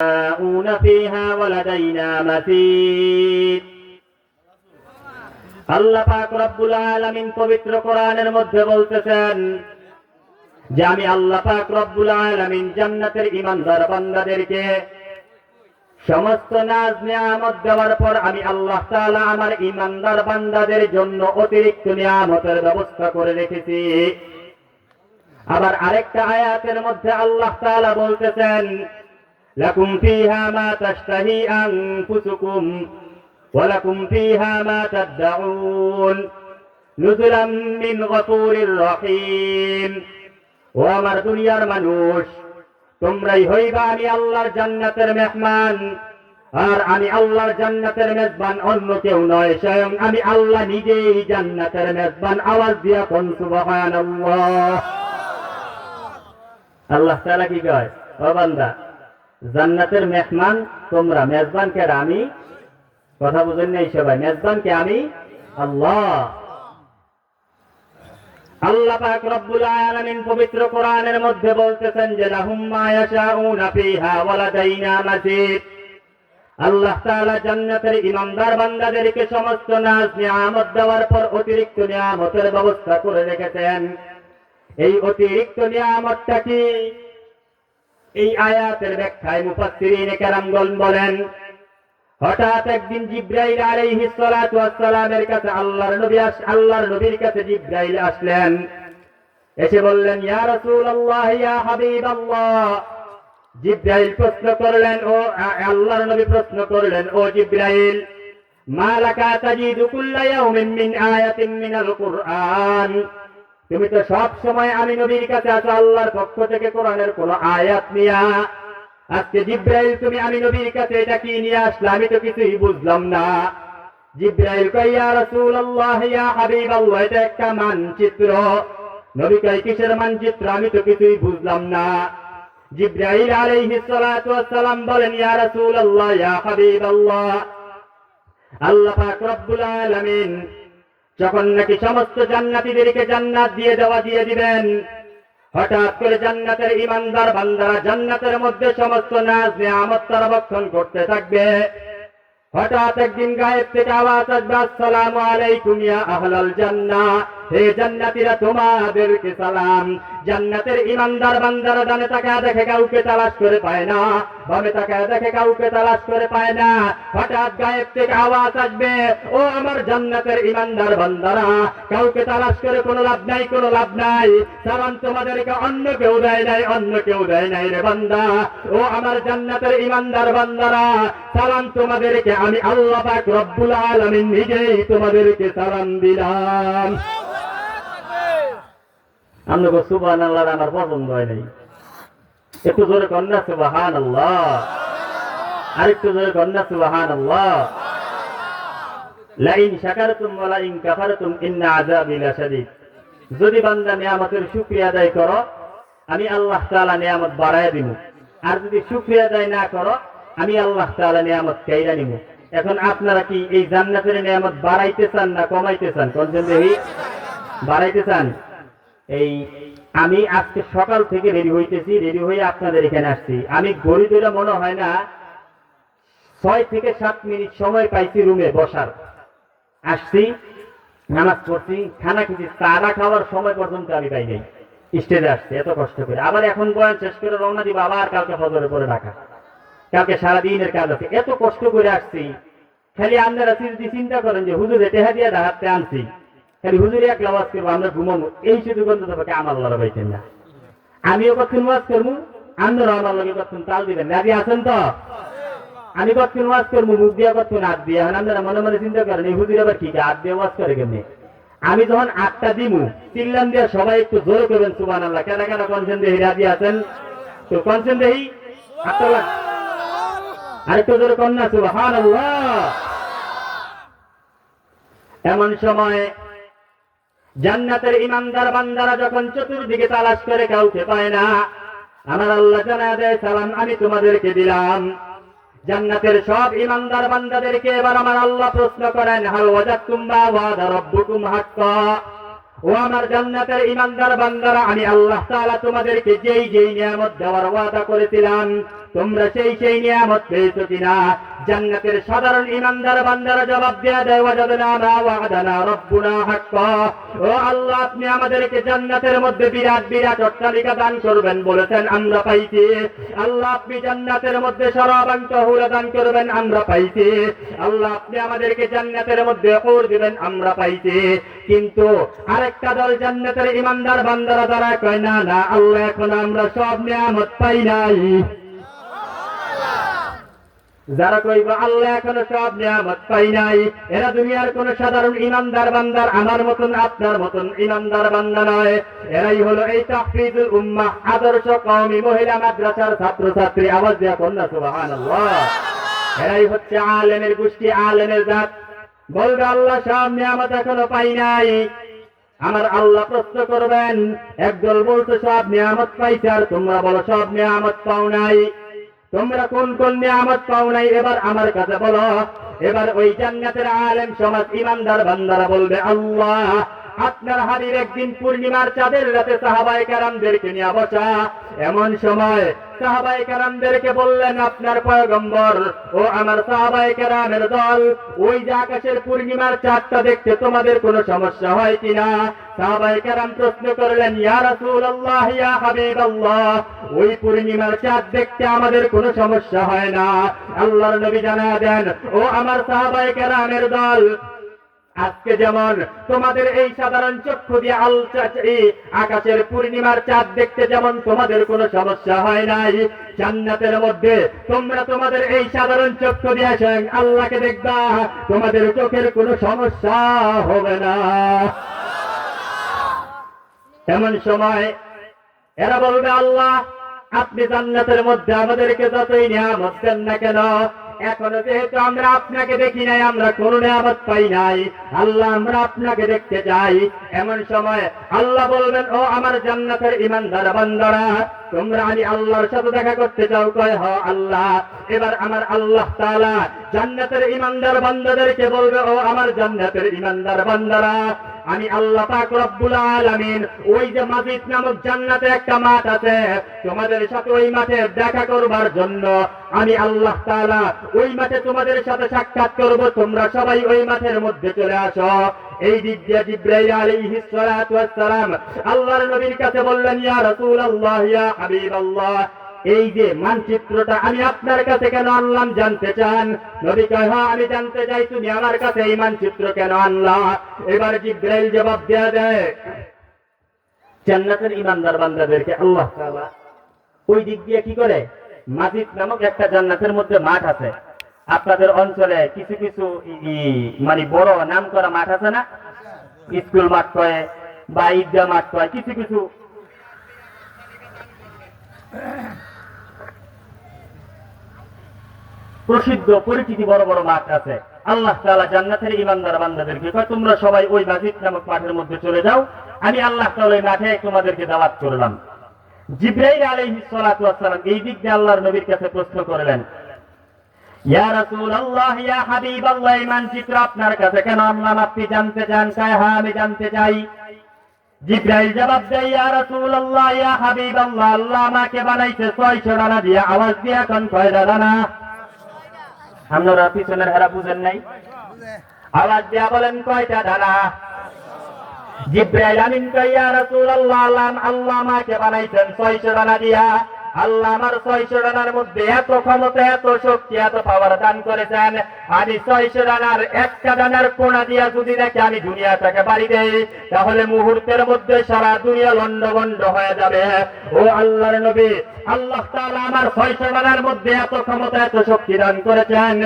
يشاءون فيها ولدينا مزيد আল্লাহ পাক রব্বুল আলামিন পবিত্র কোরআনের মধ্যে বলতেছেন যে আমি আল্লাহ পাক রব্বুল আলামিন জান্নাতের ঈমানদার বান্দাদেরকে সমস্ত নাজ নিয়ামত দেওয়ার পর আমি আল্লাহ তাআলা আমার ঈমানদার বান্দাদের জন্য অতিরিক্ত নিয়ামতের ব্যবস্থা করে রেখেছি। আবার আরেকটা আয়াতের মধ্যে আল্লাহ তাআলা বলতেছেন লাকুম ফিহা মা তাশতাহি আনফুসুকুম ওয়া লাকুম ফিহা মা তাদউন নুজুলাম মিন গফুরির রহিম। ও আমার দুনিয়ার মানুষ, তোমরাই হইবা আমি আল্লাহর জান্নাতের মেহমান, আর আমি আল্লাহর জান্নাতের মেজবান অন্য কেউ নয়, স্বয়ং আমি আল্লাহ নিজেই জান্নাতের মেজবান। আওয়াজ দিয়া কোন সুবহানাল্লাহ। আল্লাহ তাআলা কি কয়, ও বান্দা জান্নাতের মেহমান তোমরা, মেজবান কে? আমি। কথা বুঝেন নাই সবাই? মেজবান কে? আমি আল্লাহ। আল্লাহ পাক রব্বুল আলামিন পবিত্র কোরআনের মধ্যে বলতেছেন যে লাহুম মা ইয়াশাউনা ফিহা ওয়া লাদাইনা মাজিদ। আল্লাহ তাআলা জান্নাতের ঈমানদার বান্দাদেরকে সমস্ত নাজ নিয়ামত দেওয়ার পর অতিরিক্ত নিয়ামতের ব্যবস্থা করে রেখেছেন। এই অতিরিক্ত নিয়ামতটা কি? এই আয়াতের ব্যাখ্যায় মুফাসসিরিনে কেরামগণ বলেন, হঠাৎ একদিন জিবরাইল আলাইহিস সালাতু ওয়াস সালামের কাছে আল্লাহর নবীর কাছে জিবরাইল আসলেন। এসে বললেন, ইয়া রাসূলুল্লাহ, ইয়া হাবিবাল্লাহ। জিবরাইল প্রশ্ন করলেন, ও আল্লাহর নবী প্রশ্ন করলেন, ও জিবরাইল, মা লাকা তাজিদু কুল্লা ইয়াউমিন মিন আয়াতিন মিনাল কুরআন। তুমি তো সব সময় আমি নবীর কাছে আসো আল্লাহর পক্ষ থেকে কোরআনের কোন আয়াত নিয়া। আজকে জিবরাইল তুমি আমি নবীর কাছে এটা কি নিয়ে আসলে? আমি তো কিছুই বুঝলাম না। জিবরাইল কয়, ইয়া রাসূলুল্লাহ, ইয়া হাবিবাল্লাহ, এটা একটা মানচিত্র। নবী কয়, কিসের মানচিত্র? আমি তো কিছুই বুঝলাম না। জিবরাইল আলাইহিস সালাতু ওয়াস সালাম বলেন, ইয়া রাসূলুল্লাহ, ইয়া হাবিবাল্লাহ, আল্লাহ পাক রব্বুল আলামিন যখন নাকি সমস্ত জান্নাতীদেরকে জান্নাত দিয়ে দিবেন, হঠাৎ করে জান্নাতের ঈমানদার বান্দারা জান্নাতের মধ্যে সমস্ত নাজ নিয়ামত তারা ভক্ষণ করতে থাকবে। হঠাৎ একদিন গায়েব থেকে আওয়াজ আসবে, আসসালামু আলাইকুম ইয়া আহলাল জান্নাহ, হে জান্নাতীরা তোমাদেরকে সালাম। জান্নাতের ঈমানদার বান্দারা ডানে তাকায় দেখে কাউকে তালাশ করে পায় না, বামে তাকায় দেখে কাউকে তালাশ করে পায় না। হঠাৎ গায়েব থেকে আওয়াজ আসবে, ও আমার জান্নাতের ঈমানদার বান্দারা, কাউকে তালাশ করে কোনো লাভ নাই, কোনো লাভ নাই। সালাম তোমাদেরকে অন্য কেউ দেয় নাই রে বান্দা। ও আমার জান্নাতের ঈমানদার বান্দারা, সালাম তোমাদেরকে আমি আল্লাহ পাক রব্বুল আলামিন নিজেই তোমাদেরকে সালাম দিলাম। আমরা সুবহানাল্লাহ আমার পছন্দ হয় নাই। একটু জোরে কন্যা সুবহানাল্লাহ, আরেকটু জোরে কন্যা সুবহানাল্লাহ। লাইন শাকারতুম ওয়া লাইন কাফারতুম ইন্না আযাবি লাশাদীদ। যদি বান্দা নিয়ামতের শুকরিয়া আদায় করো, আমি আল্লাহ তাআলা নিয়ামত বাড়ায় দিব, আর যদি শুকরিয়া আদায় না করো, আমি আল্লাহ তাআলা নিয়ামত কাইরা নিব। এখন আপনারা কি এই জান্নাতের নিয়ামত বাড়াইতে চান না কমাইতে চান? কোনজন দেখি? বাড়াইতে চান? এই আমি আজকে সকাল থেকে রেডি রেডি হয়ে আপনাদের এখানে আসছি। আমি ঘড়ি ধরে মনে হয় না 6 থেকে 7 মিনিট সময় পাইছি রুমে বসার। আসছি, নামাজ পড়ছি, খানা খেয়েছি, চারা খাওয়ার সময় পর্যন্ত আমি পাই নাই। স্টেজে আসছি এত কষ্ট করে, আবার এখন বয়ান শেষ করে রওনা দিব, আবার কালকে ফজরের পরে ঢাকা, কালকে সারাদিনের কাজ আছে। এত কষ্ট করে আসছি, খালি আপনারা যদি চিন্তা করেন যে হুজুর টেহা দিয়ে হাতে আনছি, খালি হুজুরে এক আওয়াজ করবো, আমরা ঘুমাবো, এই শুধু গন্তব্যকে আমার লড়া পাইছেন না। আমিও কখন ওয়াজ করবো, আপনারা আমার লগে কখন তাল দিবেন, রাজি আছেন তো? আমি কখন ওয়াজ করবো, মুখ দিয়া কখন হাত দিয়া। আপনারা মনে মনে চিন্তা করেন এই হুজুর আবার কি হাত দিয়ে ওয়াজ করে কেমনি? আমি যখন 8টা দিমু, চিল্লান দিয়া সবাই একটু জোরে করবেন সুবহানাল্লাহ। কেন কেন কনসেন দেহি? রাজি আছেন তো? কনসেন দেহি 8টা লাখ, আরেকটু জোরে কন্যা সুবহানাল্লাহ। এমন সময় জান্নাতের ঈমানদার বান্দারা যখন চতুর্দিকে তালাশ করে কাউকে পায় না, আমার আল্লাহ জানায় দেয়, সালাম আমি তোমাদেরকে দিলাম। জান্নাতের সব ঈমানদার বান্দাদেরকে এবার আমার আল্লাহ প্রশ্ন করেন, হাল ওয়াজাদতুম মা ওয়াদা রাব্বুকুম হাক্কা। ও আমার জান্নাতের ঈমানদার বান্দারা, আমি আল্লাহ তাআলা তোমাদেরকে যেই নিয়ামত দেওয়ার ওয়াদা করেছিলাম তোমরা সেই নিয়ামত পেয়েছো কিনা? জান্নাতের সাধারণ ইমানদার বান্দারা জবাব দেয়া দেয়, ওয়াজাদনা মা ওয়া'দানা রাব্বুনা হাক্কা। ও আল্লাহ, আপনি আমাদেরকে জান্নাতের মধ্যে বিরাট বিরাট অট্টালিকা দান করবেন বলেছেন, আমরা পাইছি। আল্লাহ, আপনি জান্নাতের মধ্যে শরাবান তাহুরা দান করবেন, আমরা পাইছি। আল্লাহ, আপনি আমাদেরকে জান্নাতের মধ্যে হুর দিবেন, আমরা পাইছি। কিন্তু আরেকটা দল জান্নাতের ইমানদার বান্দারা দ্বারা কয়, না না আল্লাহ, এখন আমরা সব নিয়ামত পাই নাই। যারা কইব আল্লাহ এখনো সব নিয়ামত পাই নাই, এরা দুনিয়ার কোন সাধারণ ইমানদার বান্দার আমার মতন আপনার মতন ইমানদার বান্দা নয়। এরাই হলো এই তাহফিজুল উম্মাহ আদর্শ কওমি মহিলা মাদ্রাসার ছাত্রছাত্রী। আওয়াজ দিয়া কন্যা সুবহানাল্লাহ। এরাই হচ্ছে আলেমের গোষ্ঠী, আলেমের জাত। বলবে আল্লাহ সব নিয়ামত এখনো পাই নাই। আমার আল্লাহ প্রশ্ন করবেন, একদল বলছে সব নিয়ামত পাইছে, আর তোমরা বলো সব নিয়ামত পাও নাই। তোমরা কোন কোন নিয়ামত পাও নাই এবার আমার কাছে বলো। এবার ওই জান্নাতের আলেম সমাজ ইমানদার বান্দারা বলবে, আল্লাহ আপনার হাবিব একদিন পূর্ণিমার চাঁদের রাতে সাহাবায়ে কেরামদেরকে নিয়ে বসা। এমন সময় সাহাবায়ে কেরামদেরকে বললেন, আপনার পয়গম্বর ও আমার সাহাবায়ে কেরামের দল, ওই যে আকাশের পূর্ণিমার চাঁদটা দেখতে তোমাদের কোনো সমস্যা হয় কিনা? সাহাবায়ে কেরাম প্রশ্ন করলেন, ইয়া রাসূলুল্লাহ, ইয়া হাবিবাল্লাহ, ওই পূর্ণিমার চাঁদ দেখতে আমাদের কোনো সমস্যা হয় না। আল্লাহর নবী জানায়া দেন, ও আমার সাহাবায়ে কেরামের দল, আজকে যেমন তোমাদের এই সাধারণ চক্ষু দিয়ে আকাশের পূর্ণিমার চাঁদ দেখতে যেমন তোমাদের কোনো সমস্যা হয় নাই, জান্নাতের মধ্যে তোমরা তোমাদের এই সাধারণ চক্ষু দিয়ে স্বয়ং আল্লাহকে দেখবা, তোমাদের চোখের কোনো সমস্যা হবে না। এমন সময় এরা বলবে, আল্লাহ আপনি জান্নাতের মধ্যে আমাদেরকে যতই নিয়ামত দেন না কেন, এখনো যেহেতু আমরা আপনাকে দেখি নাই, আমরা কোন নিয়ামত পাই নাই, আল্লাহ আমরা আপনাকে দেখতে চাই। এমন সময় আল্লাহ বলবেন, ও আমার জান্নাতের ইমানদার বান্দারা, তোমরা আমি আল্লাহর সাথে দেখা করতে চাও? কয় হ আল্লাহ। এবার আমার আল্লাহ তাআলা জান্নাতের ইমানদার বান্দাদেরকে বলবে, ও আমার জান্নাতের ইমানদার বান্দারা, আমি আল্লাহ পাক রব্বুল আলামিন ওই যে মাজিদ নামক জান্নাতে একটা মাঠ আছে, তোমাদের সাথে ওই মাঠে দেখা করবার জন্য আমি আল্লাহ তাআলা ওই মাঠে তোমাদের সাথে সাক্ষাৎ করব। তোমরা সবাই ওই মাঠের মধ্যে চলে আসো। এই দিক দিয়ে জিবরাইল আলাইহিস সালাতু ওয়াস সালাম আল্লাহর নবীর কাছে বললেন, ইয়া রাসূলুল্লাহ, ইয়া হাবিবাল্লাহ, এই যে মানচিত্রটা আমি আপনার কাছে কেন আনলাম জানতে চান? নবী কয়, হ্যাঁ আমি জানতে চাই, তুমি আমার কাছে এই মানচিত্র কেন আনলা? এবার জিবরাইল জবাব দেয়া দেয়, জান্নাতের ইমানদার বান্দাদেরকে আল্লাহ তাআলা ওই দিক দিয়ে কি করে, মাজিদ নামক একটা জান্নাতের মধ্যে মাঠ আছে। আপনাদের অঞ্চলে কিছু কিছু মানে বড় নাম করা মাঠ আছে না, স্কুল মাঠ কয় বা ঈদগাহ মাঠ কয়, কিছু কিছু প্রসিদ্ধ পরিচিতি বড় বড় মাঠ আছে। আল্লাহ তাআলা জান্নাতের ইমানদার বান্দাদেরকে কয়, তোমরা সবাই ওই মাজিদ নামক মাঠের মধ্যে চলে যাও, আমি আল্লাহ তাআলা ওই মাঠে তোমাদেরকে দাওয়াত করলাম। জিবরাইল আলাইহিস সালাতু ওয়াস সালাম এই দিক দিয়ে আল্লাহর নবীর কাছে প্রশ্ন করলেন, ইয়া রাসূলুল্লাহ, ইয়া হাবিবাল্লাহ, এই মানচিত্র আপনার কাছে কেন আনলাম, আপনি জানতে চান? কয়, হ্যাঁ আমি জানতে চাই। জিবরাইল জবাব দেয়, ইয়া রাসূলুল্লাহ, ইয়া হাবিবাল্লাহ, আল্লাহ আমাকে বানাইছে 600 ডানা দিয়ে। আওয়াজ দিয়ে এখন কয়টা ডানা? আপনারা পিছনের হেরা বুঝেন নাই? আওয়াজ দিয়া বলেন, কয়টা ডানা? জিবরাইল আমিন কয়, ইয়া রাসূলুল্লাহ, আল্লাহ আমাকে বানাইছেন 600 ডানা দিয়া। আল্লাহ আমার 600 ডানার মধ্যে এত ক্ষমতা, এত শক্তি, এত পাওয়ার দান করেছেন, আমি 600 ডানার একটা ডানার কোণা দিয়া যদি দেখে আমি দুনিয়াটাকে বাড়ি দেই, তাহলে মুহূর্তের মধ্যে সারা দুনিয়া লন্ডভন্ড হয়ে যাবে। ও আল্লাহর নবী, আল্লাহ তাআলা আমার 600 ডানার মধ্যে এত ক্ষমতা, এত শক্তি দান করেছেন।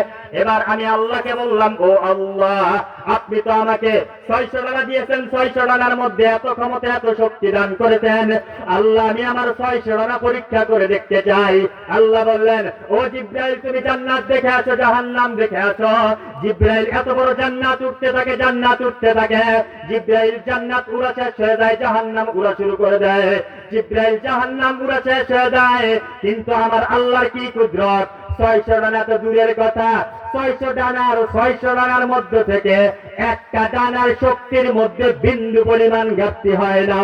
এবার আমি আল্লাহকে বললাম, ও আল্লাহ, আপনি তো আমাকে 600 ডানা দিয়েছেন, 600 ডানার মধ্যে এত ক্ষমতা, এত শক্তি দান করেছেন। আল্লাহ, আমি আমার 600 ডানা পরীক্ষা করে দেখতে চাই। আল্লাহ বললেন, ও জিবরাইল, তুমি জান্নাত দেখে আসো, জাহান্নাম দেখে আসো। জিবরাইল এত বড় জান্নাত উঠতে থাকে, জান্নাত উঠতে থাকে। জিবরাইল জান্নাত উড়া শেষ হয়ে যায়, জাহান্নাম উড়া শুরু করে দেয়। জিবরাইল জাহান্নাম উড়া শেষ হয়ে যায়, কিন্তু আমার আল্লাহর কি কুদরত! 600 ডানা তো দূরের কথা, 600 ডানার মধ্যে থেকে একটা ডানার শক্তির মধ্যে বিন্দু পরিমাণ ঘাটতি হয় না।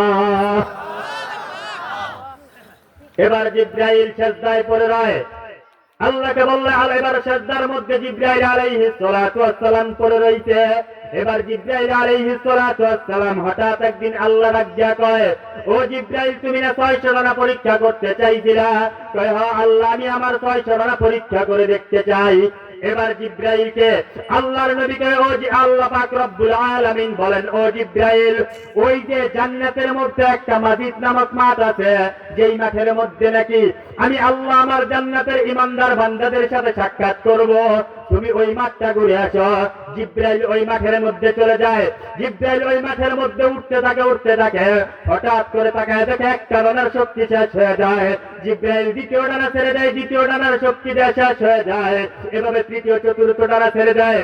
এবার জিবরাইল সিজদায় পড়ে রয়। আল্লাহকে বললে এবার সেজদার মধ্যে জিবরাইল আলাইহিস সালাতু ওয়াস সালাম পড়ে রইছে। এবার জিবরাইল আলাইহিস সালাতু ওয়াস সালাম হঠাৎ একদিন আল্লাহ ডাক দিয়া কয়, ও জিবরাইল তুমি না 600 রানা পরীক্ষা করতে চাইছিলা? কয় হ্যাঁ আল্লাহ আমি আমার 600 রানা পরীক্ষা করে দেখতে চাই। এবার জিবরাইলকে আল্লাহর নবীকে ও জি আল্লাহ পাক রব্বুল আলামিন বলেন, ও জিবরাইল ওই যে জান্নাতের মধ্যে একটা মাসজিদ নামক মাঠ আছে, যেই মাঠের মধ্যে নাকি আমি আল্লাহ আমার জান্নাতের ইমানদার বান্দাদের সাথে সাক্ষাৎ করব, তুমি ওই মাঠটা ঘুরে আসো। জিবরাইল ওই মাঠের মধ্যে চলে যায়। জিবরাইল ওই মাঠের মধ্যে উঠতে থাকে, হঠাৎ করে তাকায় দেখে একটা ডানার শক্তি শেষ হয়ে যায়। জিবরাইল দ্বিতীয় ডানা ছেড়ে দেয়, দ্বিতীয় ডানার শক্তি শেষ হয়ে যায়। এভাবে তৃতীয় চতুর্থ ডানা ছেড়ে দেয়,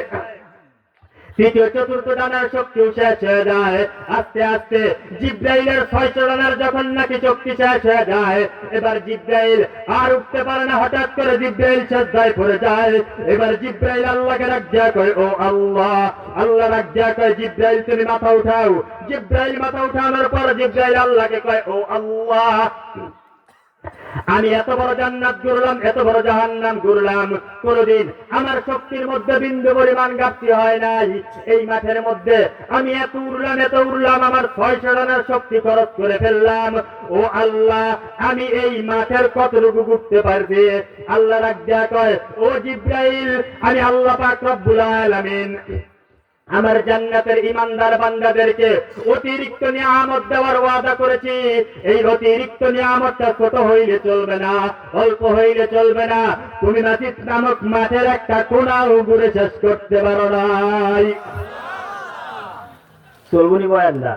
তৃতীয় চতুর্থ ডানার শক্তিও শেষ হয়ে যায়। আস্তে আস্তে জিবরাইলের 600 ডানার যখন নাকি শক্তি শেষ হয়ে যায়, এবার জিবরাইল আর উঠতে পারে না। হঠাৎ করে জিবরাইল সিজদায় পড়ে যায়। এবার জিবরাইল আল্লাহকে ডাক দিয়া কয়, ও আল্লাহ। আল্লাহ ডাক দিয়া কয়, জিবরাইল তুমি মাথা উঠাও। জিবরাইল মাথা উঠানোর পর জিবরাইল আল্লাহকে কয়, ও আল্লাহ আমি এত বড় জান্নাত ঘুরলাম, এত বড় জাহান্নাম ঘুরলাম, কোনদিন আমার শক্তির মধ্যে বিন্দু পরিমাণ ঘাটতি হয় নাই। এই মাঠের মধ্যে আমি এত উড়লাম, আমার 600 রানার শক্তি খরচ করে ফেললাম। ও আল্লাহ আমি এই মাঠের কতটুকু ঘুরতে পারছি? আল্লাহ ডাক দিয়া কয়, ও জিবরাইল আমি আল্লাহ পাক রব্বুল আলামিন আমার জান্নাতের ইমানদার বান্দাদেরকে অতিরিক্ত নিয়ামত দেওয়ার ওয়াদা করেছি। এই অতিরিক্ত নিয়ামতটা ছোট হইলে চলবে না, অল্প হইলে চলবে না। তুমি মাসজিদ নামক মাঠের একটা কোনাও ঘুরে শেষ করতে পারো নাই। চলবনি বয়ানদা?